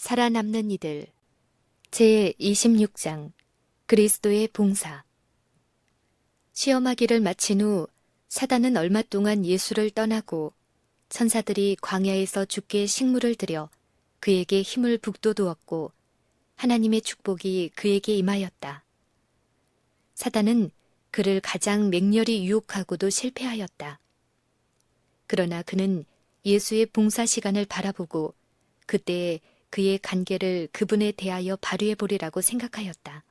살아남는 이들 제26장 그리스도의 봉사. 시험하기를 마친 후 사단은 얼마 동안 예수를 떠나고 천사들이 광야에서 주께 식물을 드려 그에게 힘을 북돋우었고 하나님의 축복이 그에게 임하였다. 사단은 그를 가장 맹렬히 유혹하고도 실패하였다. 그러나 그는 예수의 봉사 시간을 바라보고 그때 그의 관계를 그분에 대하여 발휘해 보리라고 생각하였다.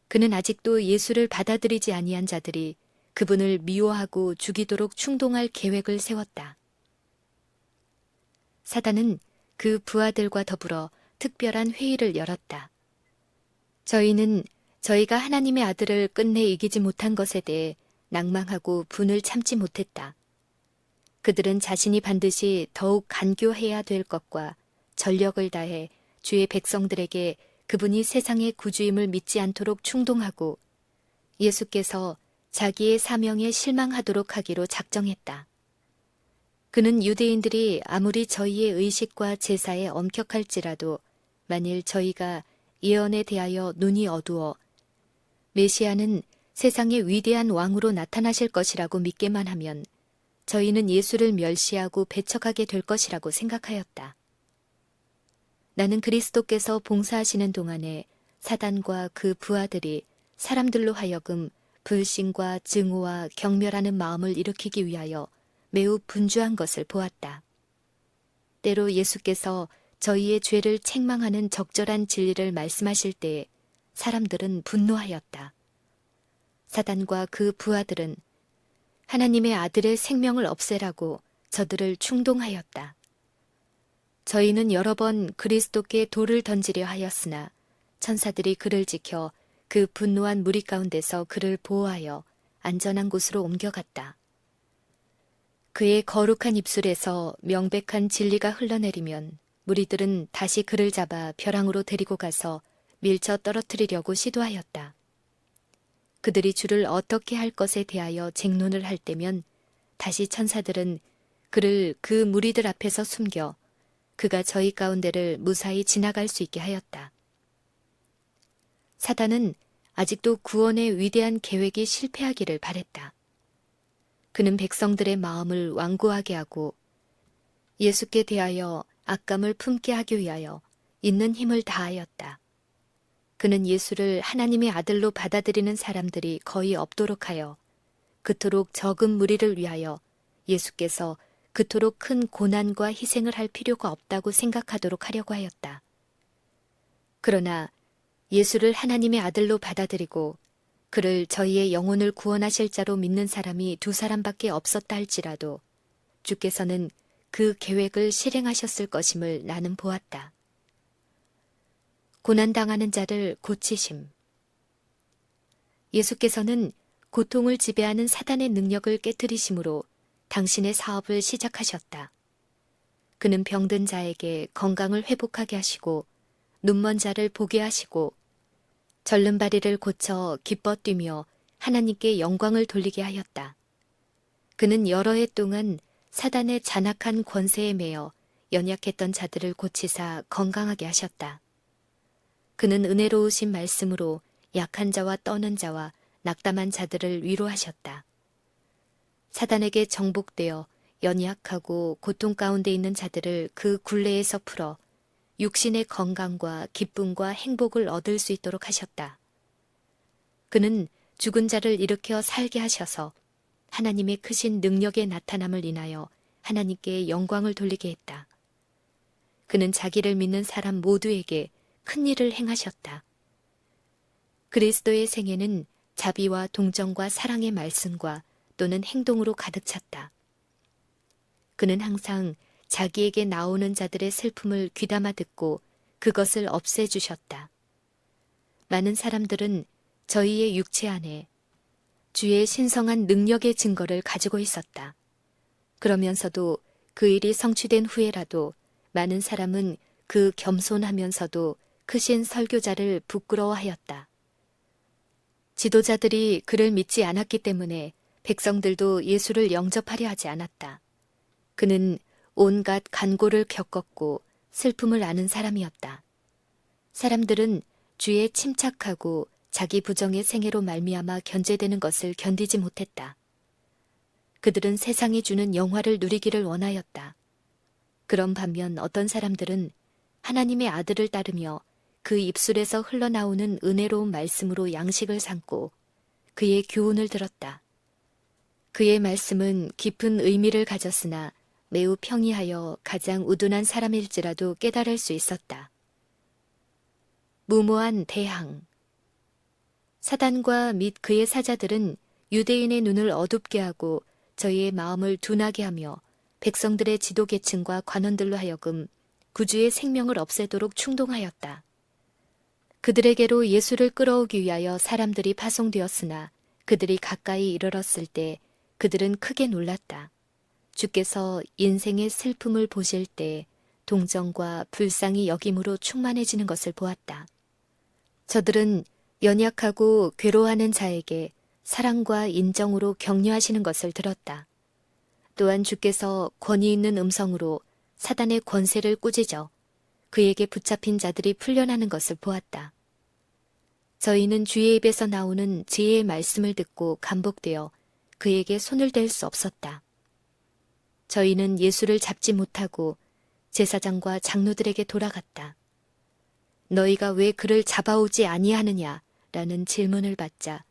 그는 아직도 예수를 받아들이지 아니한 자들이 그분을 미워하고 죽이도록 충동할 계획을 세웠다. 사단은 그 부하들과 더불어 특별한 회의를 열었다. 저희는 저희가 하나님의 아들을 끝내 이기지 못한 것에 대해 낭망하고 분을 참지 못했다. 그들은 자신이 반드시 더욱 간교해야 될 것과 전력을 다해 주의 백성들에게 그분이 세상의 구주임을 믿지 않도록 충동하고 예수께서 자기의 사명에 실망하도록 하기로 작정했다. 그는 유대인들이 아무리 저희의 의식과 제사에 엄격할지라도 만일 저희가 예언에 대하여 눈이 어두워 메시아는 세상의 위대한 왕으로 나타나실 것이라고 믿게만 하면 저희는 예수를 멸시하고 배척하게 될 것이라고 생각하였다. 나는 그리스도께서 봉사하시는 동안에 사단과 그 부하들이 사람들로 하여금 불신과 증오와 경멸하는 마음을 일으키기 위하여 매우 분주한 것을 보았다. 때로 예수께서 저희의 죄를 책망하는 적절한 진리를 말씀하실 때에 사람들은 분노하였다. 사단과 그 부하들은 하나님의 아들의 생명을 없애라고 저들을 충동하였다. 저희는 여러 번 그리스도께 돌을 던지려 하였으나 천사들이 그를 지켜 그 분노한 무리 가운데서 그를 보호하여 안전한 곳으로 옮겨갔다. 그의 거룩한 입술에서 명백한 진리가 흘러내리면 무리들은 다시 그를 잡아 벼랑으로 데리고 가서 밀쳐 떨어뜨리려고 시도하였다. 그들이 주를 어떻게 할 것에 대하여 쟁론을 할 때면 다시 천사들은 그를 그 무리들 앞에서 숨겨 그가 저희 가운데를 무사히 지나갈 수 있게 하였다. 사단은 아직도 구원의 위대한 계획이 실패하기를 바랬다. 그는 백성들의 마음을 완고하게 하고 예수께 대하여 악감을 품게 하기 위하여 있는 힘을 다하였다. 그는 예수를 하나님의 아들로 받아들이는 사람들이 거의 없도록 하여 그토록 적은 무리를 위하여 예수께서 그토록 큰 고난과 희생을 할 필요가 없다고 생각하도록 하려고 하였다. 그러나 예수를 하나님의 아들로 받아들이고 그를 저희의 영혼을 구원하실 자로 믿는 사람이 2사람밖에 없었다 할지라도 주께서는 그 계획을 실행하셨을 것임을 나는 보았다. 고난당하는 자를 고치심. 예수께서는 고통을 지배하는 사단의 능력을 깨뜨리심으로 당신의 사업을 시작하셨다. 그는 병든 자에게 건강을 회복하게 하시고 눈먼 자를 보게 하시고 절름발이를 고쳐 기뻐 뛰며 하나님께 영광을 돌리게 하였다. 그는 여러 해 동안 사단의 잔악한 권세에 매여 연약했던 자들을 고치사 건강하게 하셨다. 그는 은혜로우신 말씀으로 약한 자와 떠는 자와 낙담한 자들을 위로하셨다. 사단에게 정복되어 연약하고 고통 가운데 있는 자들을 그 굴레에서 풀어 육신의 건강과 기쁨과 행복을 얻을 수 있도록 하셨다. 그는 죽은 자를 일으켜 살게 하셔서 하나님의 크신 능력의 나타남을 인하여 하나님께 영광을 돌리게 했다. 그는 자기를 믿는 사람 모두에게 큰 일을 행하셨다. 그리스도의 생애는 자비와 동정과 사랑의 말씀과 또는 행동으로 가득 찼다. 그는 항상 자기에게 나오는 자들의 슬픔을 귀담아 듣고 그것을 없애주셨다. 많은 사람들은 저희의 육체 안에 주의 신성한 능력의 증거를 가지고 있었다. 그러면서도 그 일이 성취된 후에라도 많은 사람은 그 겸손하면서도 크신 설교자를 부끄러워하였다. 지도자들이 그를 믿지 않았기 때문에 백성들도 예수를 영접하려 하지 않았다. 그는 온갖 간고를 겪었고 슬픔을 아는 사람이었다. 사람들은 주의 침착하고 자기 부정의 생애로 말미암아 견제되는 것을 견디지 못했다. 그들은 세상이 주는 영화를 누리기를 원하였다. 그런 반면 어떤 사람들은 하나님의 아들을 따르며 그 입술에서 흘러나오는 은혜로운 말씀으로 양식을 삼고 그의 교훈을 들었다. 그의 말씀은 깊은 의미를 가졌으나 매우 평이하여 가장 우둔한 사람일지라도 깨달을 수 있었다. 무모한 대항. 사단과 및 그의 사자들은 유대인의 눈을 어둡게 하고 저희의 마음을 둔하게 하며 백성들의 지도계층과 관원들로 하여금 구주의 생명을 없애도록 충동하였다. 그들에게로 예수를 끌어오기 위하여 사람들이 파송되었으나 그들이 가까이 이르렀을 때 그들은 크게 놀랐다. 주께서 인생의 슬픔을 보실 때 동정과 불쌍히 여김으로 충만해지는 것을 보았다. 저들은 연약하고 괴로워하는 자에게 사랑과 인정으로 격려하시는 것을 들었다. 또한 주께서 권위 있는 음성으로 사단의 권세를 꾸짖어 그에게 붙잡힌 자들이 풀려나는 것을 보았다. 저희는 주의 입에서 나오는 지혜의 말씀을 듣고 감복되어 그에게 손을 댈 수 없었다. 저희는 예수를 잡지 못하고 제사장과 장로들에게 돌아갔다. 너희가 왜 그를 잡아오지 아니하느냐? 라는 질문을 받자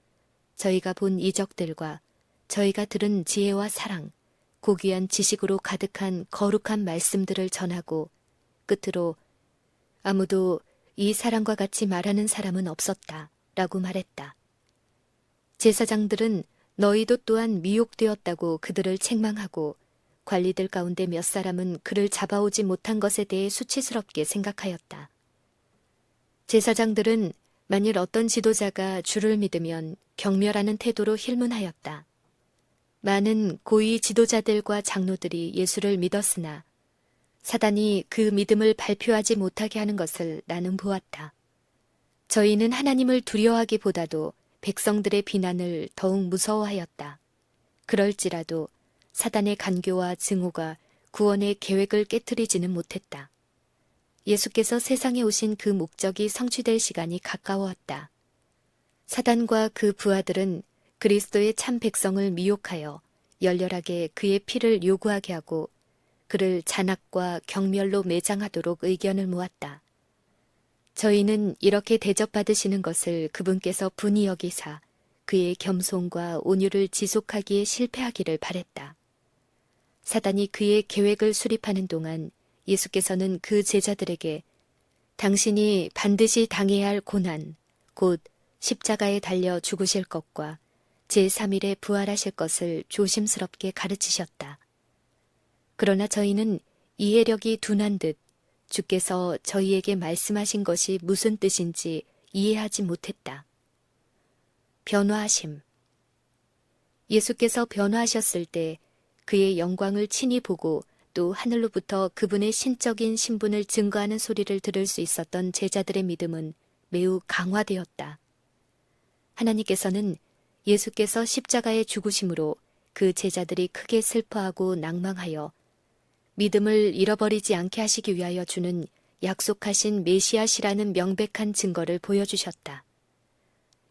저희가 본 이적들과 저희가 들은 지혜와 사랑, 고귀한 지식으로 가득한 거룩한 말씀들을 전하고 끝으로 아무도 이 사람과 같이 말하는 사람은 없었다 라고 말했다. 제사장들은 너희도 또한 미혹되었다고 그들을 책망하고 관리들 가운데 몇 사람은 그를 잡아오지 못한 것에 대해 수치스럽게 생각하였다. 제사장들은 만일 어떤 지도자가 주를 믿으면 경멸하는 태도로 힐문하였다. 많은 고위 지도자들과 장로들이 예수를 믿었으나 사단이 그 믿음을 발표하지 못하게 하는 것을 나는 보았다. 저희는 하나님을 두려워하기보다도 백성들의 비난을 더욱 무서워하였다. 그럴지라도 사단의 간교와 증오가 구원의 계획을 깨트리지는 못했다. 예수께서 세상에 오신 그 목적이 성취될 시간이 가까웠다. 사단과 그 부하들은 그리스도의 참 백성을 미혹하여 열렬하게 그의 피를 요구하게 하고 그를 잔악과 경멸로 매장하도록 의견을 모았다. 저희는 이렇게 대접받으시는 것을 그분께서 분이 여기사 그의 겸손과 온유를 지속하기에 실패하기를 바랬다. 사단이 그의 계획을 수립하는 동안 예수께서는 그 제자들에게 당신이 반드시 당해야 할 고난, 곧 십자가에 달려 죽으실 것과 제3일에 부활하실 것을 조심스럽게 가르치셨다. 그러나 저희는 이해력이 둔한 듯 주께서 저희에게 말씀하신 것이 무슨 뜻인지 이해하지 못했다. 변화하심. 예수께서 변화하셨을 때 그의 영광을 친히 보고 또 하늘로부터 그분의 신적인 신분을 증거하는 소리를 들을 수 있었던 제자들의 믿음은 매우 강화되었다. 하나님께서는 예수께서 십자가에 죽으심으로 그 제자들이 크게 슬퍼하고 낭망하여 믿음을 잃어버리지 않게 하시기 위하여 주는 약속하신 메시아시라는 명백한 증거를 보여주셨다.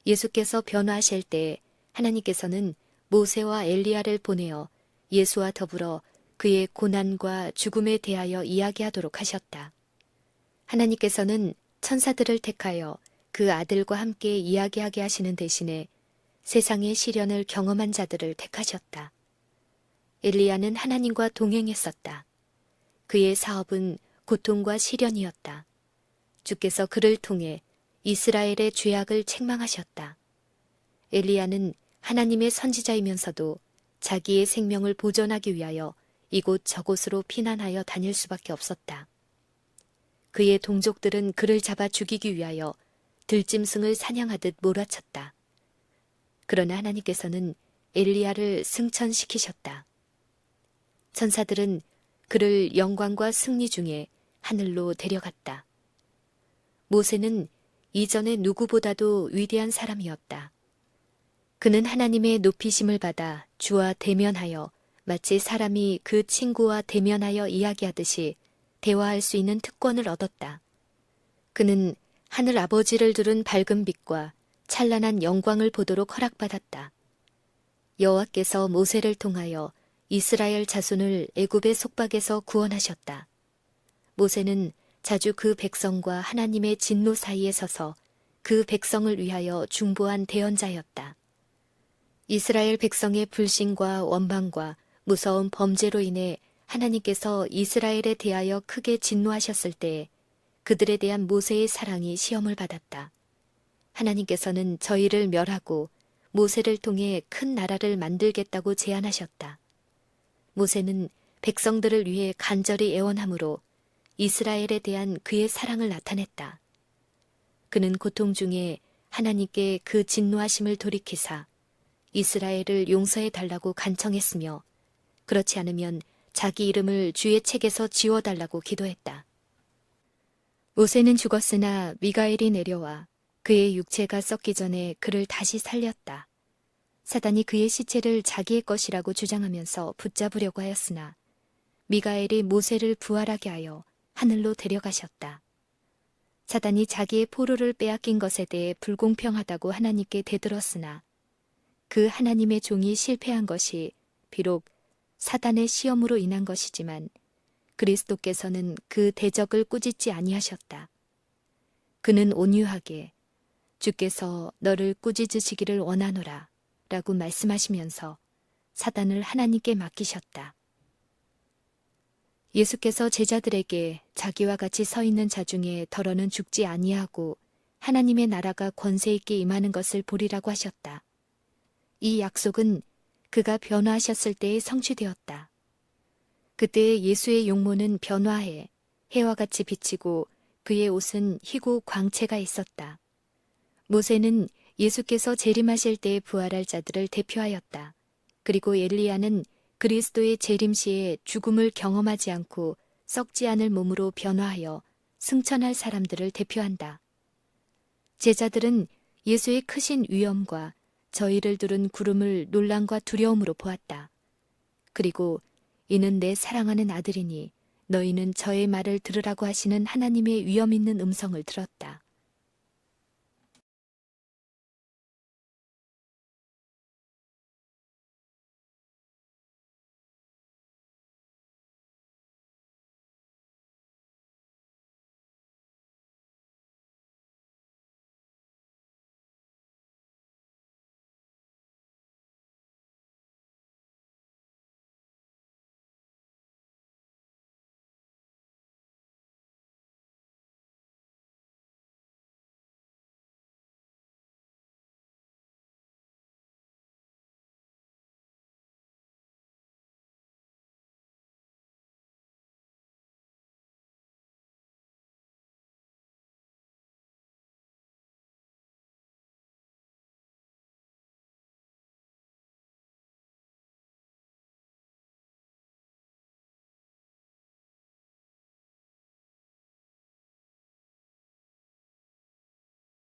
예수께서 변화하실 때 하나님께서는 모세와 엘리야를 보내어 예수와 더불어 그의 고난과 죽음에 대하여 이야기하도록 하셨다. 하나님께서는 천사들을 택하여 그 아들과 함께 이야기하게 하시는 대신에 세상의 시련을 경험한 자들을 택하셨다. 엘리야는 하나님과 동행했었다. 그의 사업은 고통과 시련이었다. 주께서 그를 통해 이스라엘의 죄악을 책망하셨다. 엘리야는 하나님의 선지자이면서도 자기의 생명을 보존하기 위하여 이곳 저곳으로 피난하여 다닐 수밖에 없었다. 그의 동족들은 그를 잡아 죽이기 위하여 들짐승을 사냥하듯 몰아쳤다. 그러나 하나님께서는 엘리야를 승천시키셨다. 천사들은 그를 영광과 승리 중에 하늘로 데려갔다. 모세는 이전에 누구보다도 위대한 사람이었다. 그는 하나님의 높이심을 받아 주와 대면하여 마치 사람이 그 친구와 대면하여 이야기하듯이 대화할 수 있는 특권을 얻었다. 그는 하늘 아버지를 두른 밝은 빛과 찬란한 영광을 보도록 허락받았다. 여호와께서 모세를 통하여 이스라엘 자손을 애굽의 속박에서 구원하셨다. 모세는 자주 그 백성과 하나님의 진노 사이에 서서 그 백성을 위하여 중보한 대언자였다. 이스라엘 백성의 불신과 원방과 무서운 범죄로 인해 하나님께서 이스라엘에 대하여 크게 진노하셨을 때 그들에 대한 모세의 사랑이 시험을 받았다. 하나님께서는 저희를 멸하고 모세를 통해 큰 나라를 만들겠다고 제안하셨다. 모세는 백성들을 위해 간절히 애원함으로 이스라엘에 대한 그의 사랑을 나타냈다. 그는 고통 중에 하나님께 그 진노하심을 돌이키사 이스라엘을 용서해 달라고 간청했으며 그렇지 않으면 자기 이름을 주의 책에서 지워달라고 기도했다. 모세는 죽었으나 미가엘이 내려와 그의 육체가 썩기 전에 그를 다시 살렸다. 사단이 그의 시체를 자기의 것이라고 주장하면서 붙잡으려고 하였으나 미가엘이 모세를 부활하게 하여 하늘로 데려가셨다. 사단이 자기의 포로를 빼앗긴 것에 대해 불공평하다고 하나님께 대들었으나 그 하나님의 종이 실패한 것이 비록 사단의 시험으로 인한 것이지만 그리스도께서는 그 대적을 꾸짖지 아니하셨다. 그는 온유하게 주께서 너를 꾸짖으시기를 원하노라 라고 말씀하시면서 사단을 하나님께 맡기셨다. 예수께서 제자들에게 자기와 같이 서 있는 자 중에 더러는 죽지 아니하고 하나님의 나라가 권세 있게 임하는 것을 보리라고 하셨다. 이 약속은 그가 변화하셨을 때에 성취되었다. 그때 예수의 용모는 변화해 해와 같이 비치고 그의 옷은 희고 광채가 있었다. 모세는 예수께서 재림하실 때에 부활할 자들을 대표하였다. 그리고 엘리야는 그리스도의 재림 시에 죽음을 경험하지 않고 썩지 않을 몸으로 변화하여 승천할 사람들을 대표한다. 제자들은 예수의 크신 위엄과 저희를 두른 구름을 놀람과 두려움으로 보았다. 그리고 이는 내 사랑하는 아들이니 너희는 저의 말을 들으라고 하시는 하나님의 위엄 있는 음성을 들었다.